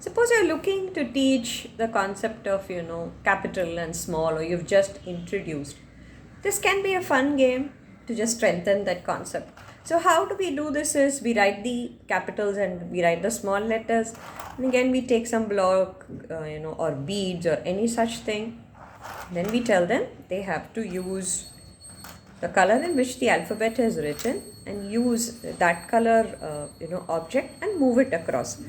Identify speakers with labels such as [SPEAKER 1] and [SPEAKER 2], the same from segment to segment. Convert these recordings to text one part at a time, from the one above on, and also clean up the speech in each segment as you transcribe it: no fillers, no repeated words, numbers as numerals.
[SPEAKER 1] Suppose you're looking to teach the concept of, capital and small, or you've just introduced. This can be a fun game to just strengthen that concept. So how do we do this is we write the capitals and we write the small letters. And again we take some block, or beads or any such thing. Then we tell them they have to use the color in which the alphabet is written and use that color, object and move it across.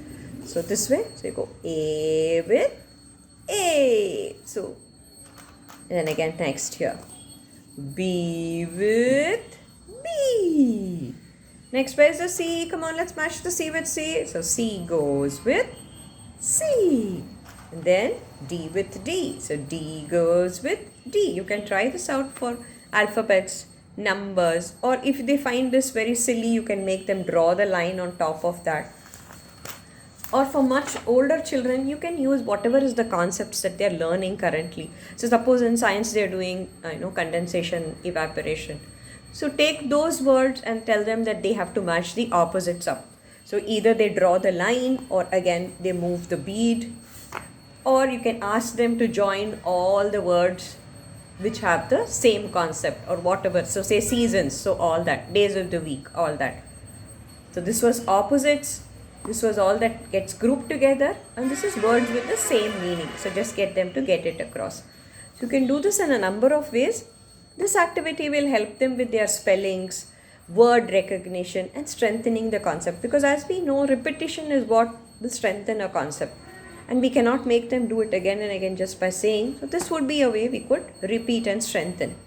[SPEAKER 1] So this way, so you go A with A. So, and then again next here. B with B. Next, where's the C? Come on, let's match the C with C. So C goes with C. And then D with D. So D goes with D. You can try this out for alphabets, numbers, or if they find this very silly, you can make them draw the line on top of that. Or for much older children, you can use whatever is the concepts that they're learning currently. So suppose in science they're doing, condensation, evaporation. So take those words and tell them that they have to match the opposites up. So either they draw the line or again they move the bead. Or you can ask them to join all the words which have the same concept or whatever. So say seasons, so all that, days of the week, all that. So this was opposites. This was all that gets grouped together, and this is words with the same meaning. So just get them to get it across. So you can do this in a number of ways. This activity will help them with their spellings, word recognition and strengthening the concept, because as we know, repetition is what will strengthen a concept, and we cannot make them do it again and again just by saying. So this would be a way we could repeat and strengthen.